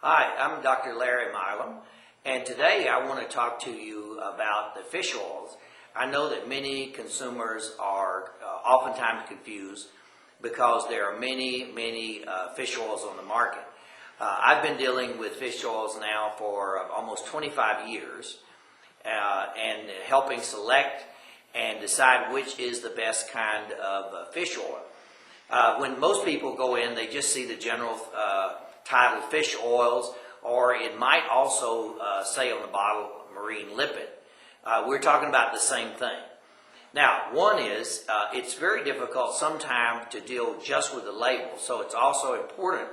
Hi, I'm Dr. Larry and today I want to talk to you about the fish oils. I know that many consumers are oftentimes confused because there are many fish oils on the market. I've been dealing with fish oils now for almost 25 years and helping select and decide which is the best kind of fish oil. When most people go in, they just see the general title fish oils, or it might also say on the bottle marine lipid. We're talking about the same thing. Now, one is it's very difficult sometimes to deal just with the label, so it's also important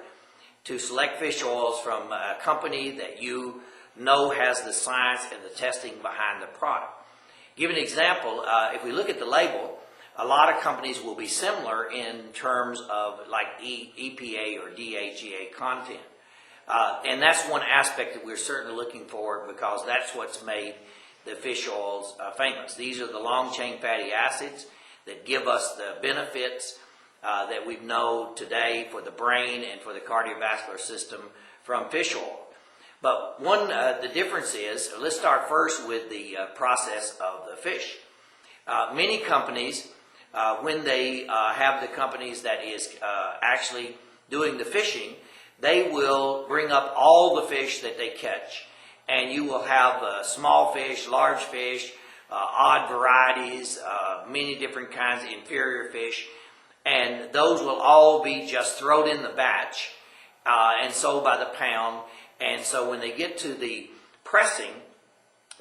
to select fish oils from a company that you know has the science and the testing behind the product. Give an example, if we look at the label, a lot of companies will be similar in terms of like EPA or DHEA content. And that's one aspect that we're certainly looking for because that's what's made the fish oils famous. These are the long-chain fatty acids that give us the benefits that we know today for the brain and for the cardiovascular system from fish oil. But the difference is, let's start first with the process of the fish. Many companies, when they have the companies that is actually doing the fishing, they will bring up all the fish that they catch. And you will have small fish, large fish, odd varieties, many different kinds of inferior fish. And those will all be just thrown in the batch and sold by the pound. And so when they get to the pressing,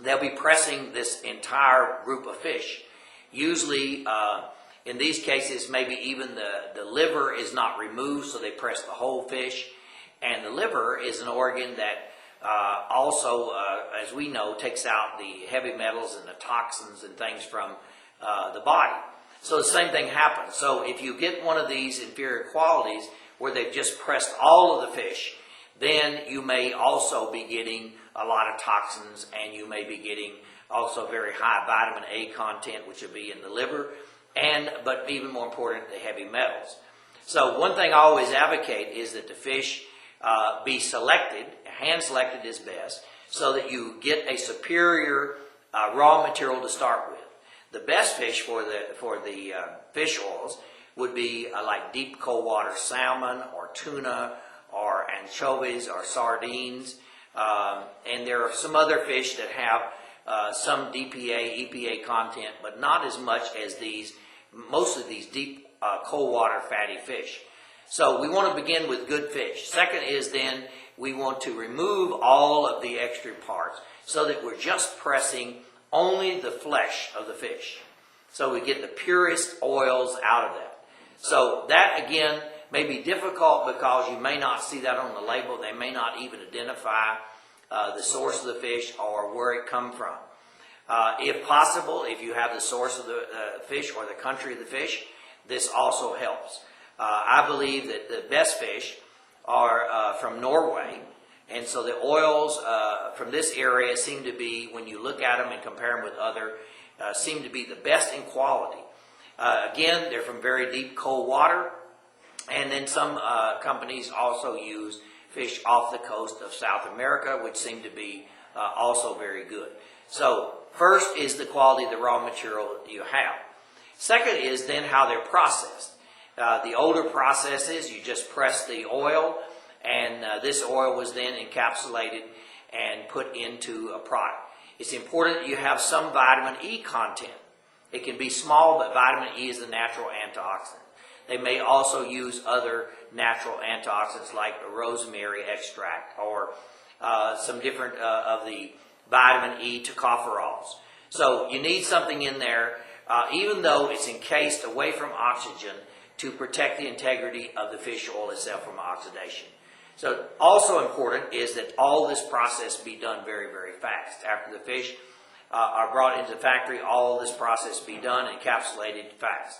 they'll be pressing this entire group of fish. Usually, in these cases, maybe even the liver is not removed, so they press the whole fish. And the liver is an organ that also, as we know, takes out the heavy metals and the toxins and things from the body. So the same thing happens. So if you get one of these inferior qualities where they've just pressed all of the fish, then you may also be getting a lot of toxins, and you may be getting also very high vitamin A content, which will be in the liver, but even more important, the heavy metals. So one thing I always advocate is that the fish be selected, hand-selected is best, so that you get a superior raw material to start with. The best fish for the fish oils would be like deep cold water salmon or tuna or anchovies or sardines. And there are some other fish that have some DPA, EPA content, but not as much as most of these deep cold water fatty fish. So we want to begin with good fish. Second is then we want to remove all of the extra parts so that we're just pressing only the flesh of the fish. So we get the purest oils out of that. So that again may be difficult because you may not see that on the label. They may not even identify the source of the fish or where it come from. If possible, if you have the source of the fish or the country of the fish, this also helps. I believe that the best fish are from Norway, and so the oils from this area seem to be, when you look at them and compare them with other, seem to be the best in quality. Again, they're from very deep cold water, and then some companies also use fish off the coast of South America, which seem to be also very good. So first is the quality of the raw material you have. Second is then how they're processed. The older processes, you just press the oil, and this oil was then encapsulated and put into a product. It's important that you have some vitamin E content. It can be small, but vitamin E is the natural antioxidant. They may also use other natural antioxidants like the rosemary extract or some different of the vitamin E tocopherols. So you need something in there, even though it's encased away from oxygen, to protect the integrity of the fish oil itself from oxidation. So also important is that all this process be done very, very fast. After the fish are brought into the factory, all this process be done encapsulated fast.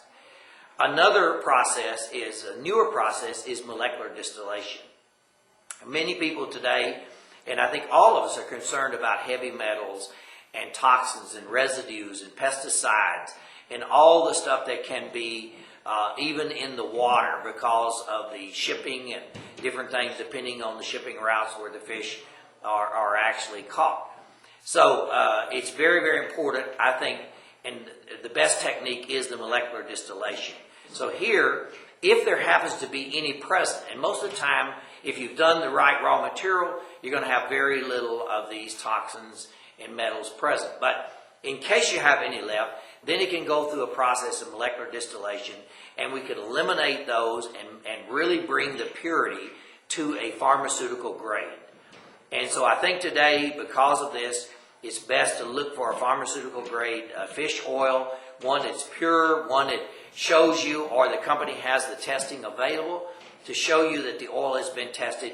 Another process a newer process is molecular distillation. Many people today, and I think all of us, are concerned about heavy metals and toxins and residues and pesticides and all the stuff that can be even in the water because of the shipping and different things depending on the shipping routes where the fish are actually caught. So it's very, very important, I think, and the best technique is the molecular distillation. So here, if there happens to be any present, and most of the time, if you've done the right raw material, you're going to have very little of these toxins and metals present. But in case you have any left, then it can go through a process of molecular distillation, and we can eliminate those and really bring the purity to a pharmaceutical grade. And so I think today, because of this, it's best to look for a pharmaceutical grade fish oil, one that's pure, one that shows you, or the company has the testing available to show you that the oil has been tested,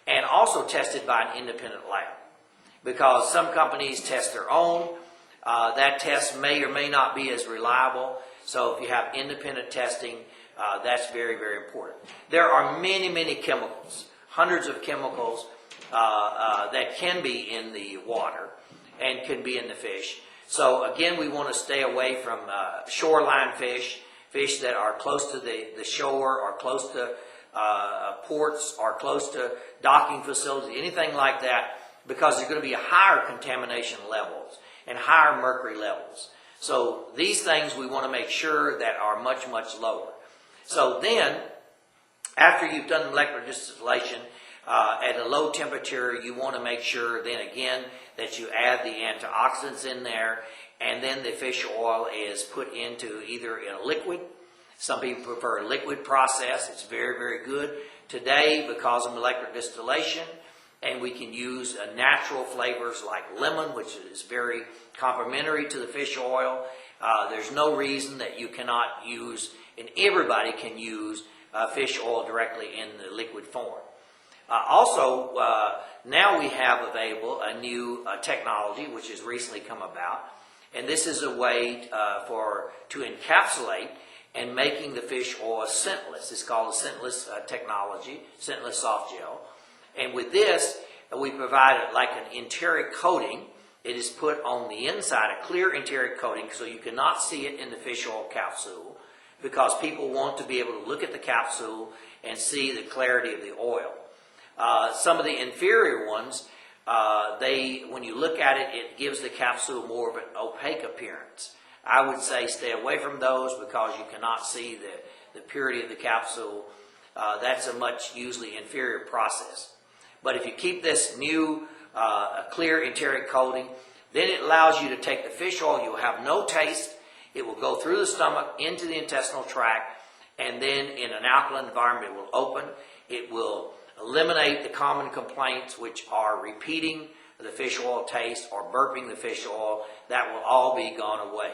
and also tested by an independent lab. Because some companies test their own, that test may or may not be as reliable. So if you have independent testing, that's very, very important. There are many, many chemicals, hundreds of chemicals that can be in the water and can be in the fish. So again, we want to stay away from shoreline fish, fish that are close to the shore or close to ports or close to docking facilities, anything like that, because there's going to be higher contamination levels and higher mercury levels. So these things we want to make sure that are much, much lower. So then, after you've done molecular distillation at a low temperature, you want to make sure then again that you add the antioxidants in there, and then the fish oil is put into either in a liquid. Some people prefer a liquid process. It's very, very good today because of molecular distillation, and we can use natural flavors like lemon, which is very complementary to the fish oil. There's no reason that you cannot use, and everybody can use fish oil directly in the liquid form. Also, now we have available a new technology which has recently come about, and this is a way to encapsulate and making the fish oil scentless. It's called a scentless technology, scentless soft gel. And with this, we provide it like an enteric coating. It is put on the inside, a clear enteric coating, so you cannot see it in the fish oil capsule, because people want to be able to look at the capsule and see the clarity of the oil. Some of the inferior ones, when you look at it, it gives the capsule more of an opaque appearance. I would say stay away from those because you cannot see the purity of the capsule. That's a much usually inferior process. But if you keep this new clear enteric coating, then it allows you to take the fish oil. You'll have no taste. It will go through the stomach into the intestinal tract, and then in an alkaline environment it will open. It will eliminate the common complaints, which are repeating the fish oil taste or burping the fish oil. That will all be gone away.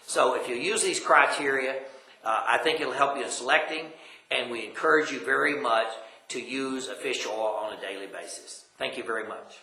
So if you use these criteria, I think it'll help you in selecting, and we encourage you very much to use a fish oil on a daily basis. Thank you very much.